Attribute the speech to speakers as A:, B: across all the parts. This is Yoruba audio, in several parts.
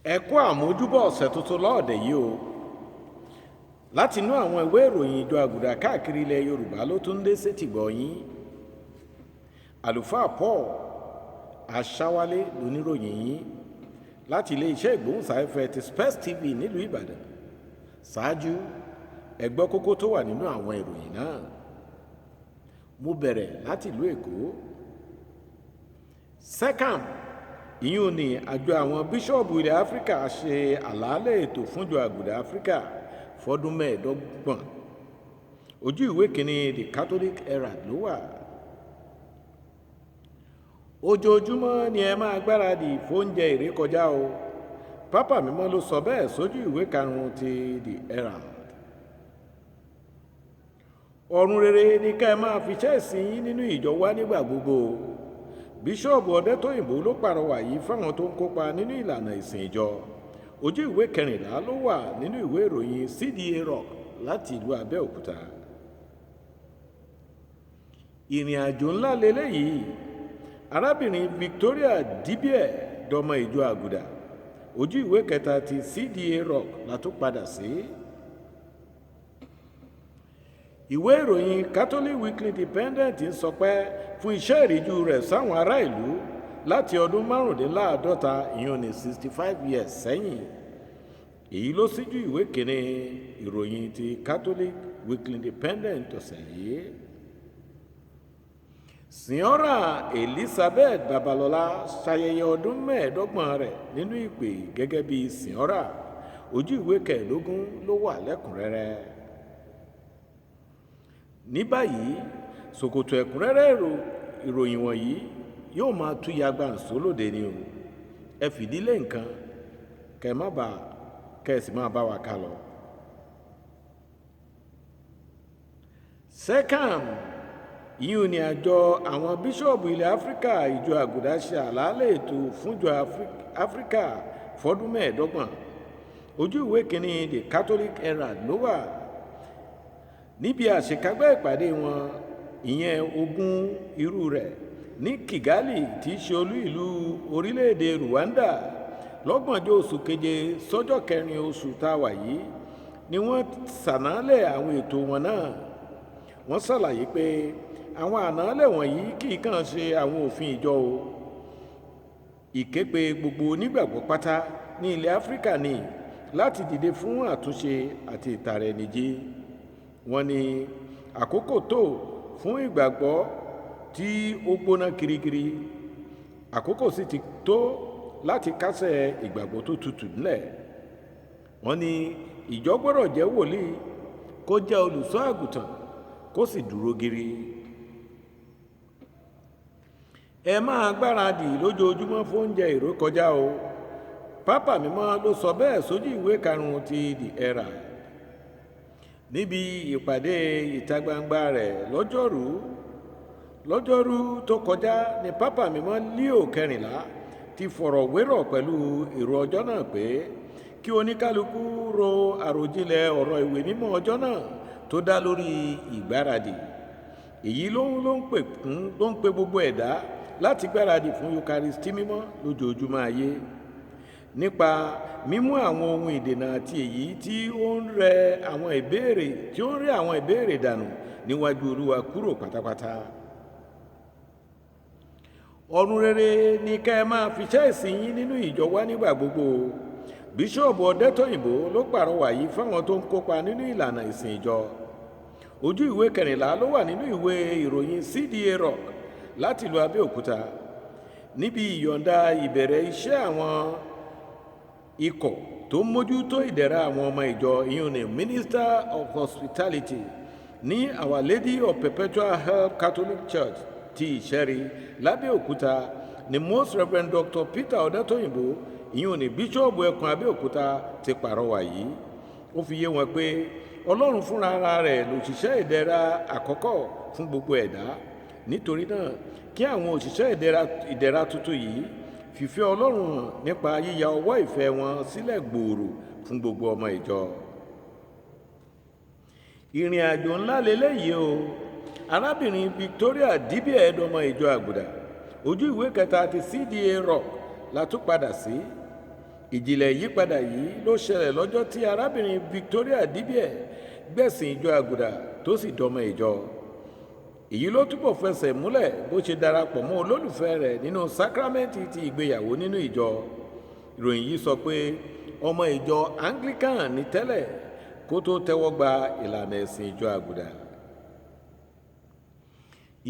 A: ẹ kú àmójúbọ̀ ọ̀sẹ̀ tuntun lọ́ọ̀dẹ̀ yìí o. láti inú àwọn ìwé ìròyìn ìjọ àgùdà káàkiri ilẹ̀ yorùbá ló tún dé sétìgbọ̀ yín. àlùfáà paul aṣáwálé lóníròyìn yín láti ilé-iṣẹ́ ìgbóhùnsáfẹ́fẹ́ ti Space TV nílùú ìbàdàn. ṣáájú ẹ gbọ́ kókó tó wà nínú àwọn ìròyìn náà. mo bẹ̀rẹ̀ láti ìlú èkó. secam ìyún ni àjọ àwọn bíṣọ́ọ̀bù ilẹ̀ áfíríkà ṣe àlàálẹ̀ ètò fúnjọ àgùdà áfíríkà fọ́dún mẹ́ẹ̀ẹ́dọ́gbọ̀n. ojú ìwé kìíní the Catholic Herald ló wà. ojoojúmọ́ ni ẹ máa gbáradì fóúnjẹ ìrékọjá o, pápá mímọ́ ló sọ bẹ́ẹ̀ sójú ìwé karùn-ún ti the Herald. ọ̀run rere ni ká ẹ máa fiṣẹ́ ìsìn yín nínú ìjọ wa nígbà gbogbo. bíṣọ́ọ̀bù ọ̀dẹ́tóyìnbó ló pàrọwà yìí fáwọn tó ń kópa nínú ìlànà ìsìn ìjọ. ojú ìwé kẹrìnlá ló wà nínú ìwé ìròyìn CDA Rock láti ìlú Abẹ́òkúta. ìrìn àjò ńlá leléyìí. arábìnrin Victoria Dibie dọmọ ìjọ àgùdà. ojú ìwé kẹta ti CDA Rock la tún padà sí. ìwé ìròyìn Catholic Weekly Independent ń sọ pé fún iṣẹ́ ìríjú rẹ̀ sáwọn ará ìlú láti ọdún márùndínláàádọ́ta ìyún ní 65 years sẹ́yìn. èyí ló síjú ìwé kìíní ìròyìn ti Catholic Weekly Independent ọ̀sẹ̀ yìí. Signora Elizabeth Babalọ́lá ṣayẹyẹ ọdún mẹ́ẹ̀ẹ́dọ́gbọ̀n rẹ̀ nínú ìpè gẹ́gẹ́ bí Signora. ojú ìwé kẹẹ̀ẹ́dógún ló wà lẹ́kùnrẹ́rẹ́. ní báyìí ṣòkòtò ẹ̀kúnrẹ́rẹ́ ìròyìn wọ̀nyí yóò máa tú yagba nsólòdè ni o. ẹ fìdílé nǹkan kẹ́ẹ̀sì máa bá wa ká lọ. secam yíò ní àjọ àwọn bíṣọ́ọ̀bù ilẹ̀ áfíríkà ìjọ àgùdà ṣe àlàálẹ̀ ètò fúnjọ áfíríkà fọ́dún mẹ́ẹ̀ẹ́dọ́gbọ̀n. ojú ìwé kìíní the Catholic Herald ló wà. níbi àṣekágbá ìpàdé wọn ìyẹn ogún irú rẹ̀ ní Kigali tí í ṣe olú ìlú orílẹ̀-èdè Rwanda lọ́gbọ̀njọ́ oṣù keje sọ́jọ́ kẹrin oṣù tá a wà yìí ni wọ́n ṣànálẹ̀ àwọn ètò wọn náà. wọ́n ṣàlàyé pé àwọn ànálẹ̀ wọ̀nyí kì í kàn ṣe àwọn òfin ìjọ o. ìképe gbogbo onígbàgbọ́ pátá ní ilẹ̀ Áfíríkà ni láti dìde fún àtúnṣe àti ìtara-ẹni-jí. wọ́n ní àkókò tó fún ìgbàgbọ́ tí ó gbóná kirikiri. àkókò sì ti tó láti kásẹ̀ ìgbàgbọ́ tó tutù nílẹ̀. wọ́n ní ìjọ gbọ́dọ̀ jẹ́ wòlíì, kó jẹ́ olùṣọ́ àgùntàn, kó sì dúró gírí. ẹ máa gbáradì lójoojúmọ́ fún oúnjẹ ìrékọjá o. pápá mímọ́ ló sọ bẹ́ẹ̀ sójú ìwé karùn-ún ti the Herald. níbi ìpàdé ìta gbangba rẹ̀ lọ́jọ́rú tó kọjá ní pápá mímọ́ Leo kẹrìnlá ti fọ̀rọ̀ wérọ̀ pẹ̀lú èrò ọjọ́ náà pé kí oníkálukú ro àròjinlẹ̀ ọ̀rọ̀ ìwé mímọ́ ọjọ́ náà tó dá lórí ìgbáradì. èyí ló ń pe gbogbo ẹ̀dá láti gbáradì fún Eucharisty mímọ́ lójoojúmọ́ ayé nípa mímú àwọn ohun ìdènà àti èyí tí ó ń rẹ àwọn ìbéèrè dànù níwájú Olúwa kúrò pátápátá. ọ̀run rere ni ká ẹ máa fiṣẹ́ ìsìn yín nínú ìjọ wa nígbà gbogbo. bíṣọ́ọ̀bù ọ̀dẹ́tóyìnbó ló pàrọwà yìí fáwọn tó ń kópa nínú ìlànà ìsìn ìjọ. ojú ìwé kẹrìnlá ló wà nínú ìwé ìròyìn CDA Rock láti ìlú Abẹ́òkúta. níbi ìyọ̀ǹda ìbẹ̀rẹ̀ iṣẹ́ àwọn ikọ̀ tó ń mójútó ìdẹ̀ra àwọn ọmọ ìjọ ìyún ní Minister of Hospitality ní Our Lady of Perpetual Help Catholic Church ti Ìṣẹ́rí lábẹ́òkúta ni Most Reverend Dr. Peter Ọ̀dẹ́tóyìnbó ìyún ní bíṣọ́ọ̀bù ẹkùn Abẹ́òkúta ti pàrọwà yìí. ó fi yé wọn pé Ọlọ́run fúnra ara rẹ̀ lòṣìṣẹ́ ìdẹ̀ra àkọ́kọ́ fún gbogbo ẹ̀dá. nítorí náà kí àwọn òṣìṣẹ́ ìdẹ̀ra tuntun yìí fìfẹ́ Ọlọ́run hàn nípa yíya ọwọ́ ìfẹ́ wọn sílẹ̀ gbòòrò fún gbogbo ọmọ ìjọ. ìrìn àjò ńlá leléyìí o. arábìnrin Victoria Dibie dọmọ ìjọ àgùdà. ojú ìwé kẹta ti CDA Rock la tún padà sí. ìjìnlẹ̀ ìyípadà yìí ló ṣẹlẹ̀ lọ́jọ́ tí arábìnrin Victoria Dibie gbẹ̀sìn ìjọ Aguda tó sì dọmọ ìjọ. èyí ló túbọ̀ fẹsẹ̀ múlẹ̀ bó ṣe darapọ̀ mọ́ olólùfẹ́ rẹ̀ nínú sákrámẹ́ǹtì ti ìgbéyàwó nínú ìjọ. ìròyìn yìí sọ pé ọmọ ìjọ Anglican ní tẹ́lẹ̀ kó tó tẹ́wọ́ gba ìlànà ẹ̀sìn ìjọ Aguda.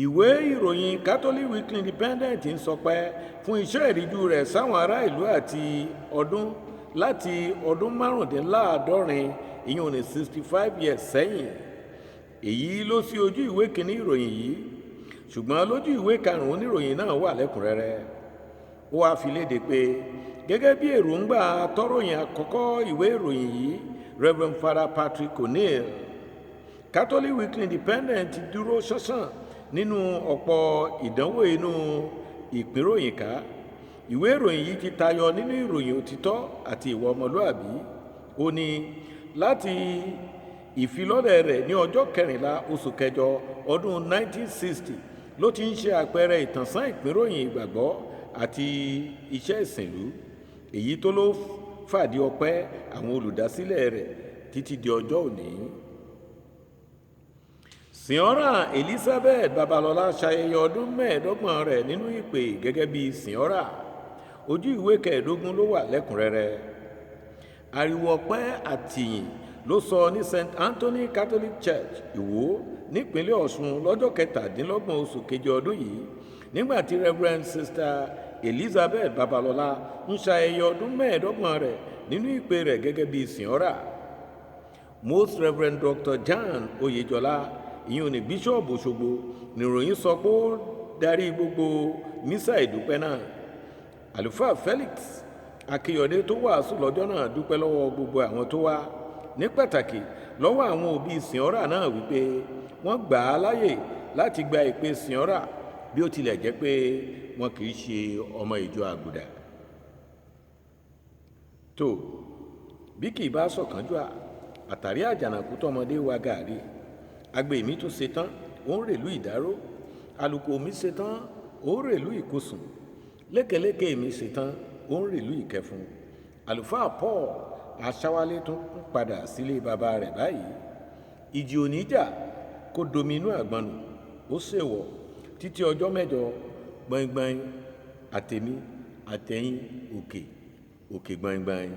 A: ìwé ìròyìn Catholic Weekly Independent ń sọ pé fún iṣẹ́ ìríjú rẹ̀ sáwọn ará ìlú àti ọdún láti ọdún márùndínláàádọ́rin ìyún ní 65 years sẹ́yìn. èyí ló sí ojú ìwé kìíní ìròyìn yìí, ṣùgbọ́n lójú ìwé karùn-ún oníròyìn náà wà lẹ́kùnrẹ́rẹ́. ó wáá fi léde pé gẹ́gẹ́ bí èròǹgbà atọ́ròyìn àkọ́kọ́ ìwé ìròyìn yìí, Reverend Father Patrick O'Neill, Catholic Weekly Independent dúró ṣánṣán nínú ọ̀pọ̀ ìdánwò inú ìpínròyìnká. ìwé ìròyìn yìí ti tayọ nínú ìròyìn òtítọ́ àti ìwà ọmọlúàbí. ó ní láti ìfilọ́lẹ̀ rẹ̀ ní ọjọ́ 14 oṣù kẹjọ ọdún 1960 ló ti ń ṣe àpẹẹrẹ ìtànsán ìpínròyìn ìgbàgbọ́ àti iṣẹ́ ìsìnlú, èyí tó ló fàdí ọpẹ́ àwọn olùdásílẹ̀ rẹ̀ títí di ọjọ́ òní. Sìnọ́rà Elizabeth Babalọ́lá ṣayẹyẹ ọdún 25 rẹ̀ nínú ìpè gẹ́gẹ́ bí Sìnọ́rà. ojú ìwé 15 ló wà lẹ́kùnrẹ́rẹ́. ariwo ọpẹ́ àtìyìn ló sọ ní St. Anthony Catholic Church Ìwó nípínlẹ̀ Ọ̀ṣun lọ́jọ́ 17 oṣù keje ọdún yìí, nígbàtí Reverend Sister Elizabeth Babalọ́lá ń ṣayẹyẹ ọdún 25 rẹ̀ nínú ìpè rẹ̀ gẹ́gẹ́ bí Sìnọ́rà. Most Reverend Dr. Jan Oyèjọlá, ìyẹn ní bíṣọ́ọ̀bù Òṣogbo, nìròyìn sọ pé ó darí gbogbo mísà ìdúpẹ́ náà. àlùfáà Felix Akínyọ̀dé tó wàásù lọ́jọ́ náà dúpẹ́ lọ́wọ́ gbogbo àwọn tó wá, ní pàtàkì lọ́wọ́ àwọn òbí Sìnọ́rà náà wípé wọ́n gbà á láyè láti gba ìpè Sìnọ́rà bí ó tilẹ̀ jẹ́ pé wọn kì í ṣe ọmọ ìjọ Àgùdà. tó bí kì í bá sọ̀kánjúà àtàrí àjànàkú tọmọdé wa gàárì, agbe mi tún ṣetán ó ń rèlú Ìdáró, àlùkò mi ṣetán ó ń rèlú Ìkosùn, lékeléké mi ṣetán ó ń rèlú Ìkẹfun. àlùfáà Paul Aṣáwálé tún padà sílé bàbá rẹ̀ báyìí. ìjì oníjà kó dominú àgbọnù ó ṣèwọ̀ títí ọjọ́ mẹ́jọ, gbọ̀ngbọ̀n àtẹ̀mí àtẹ̀yìn òkè gbọ̀ngbọ̀n.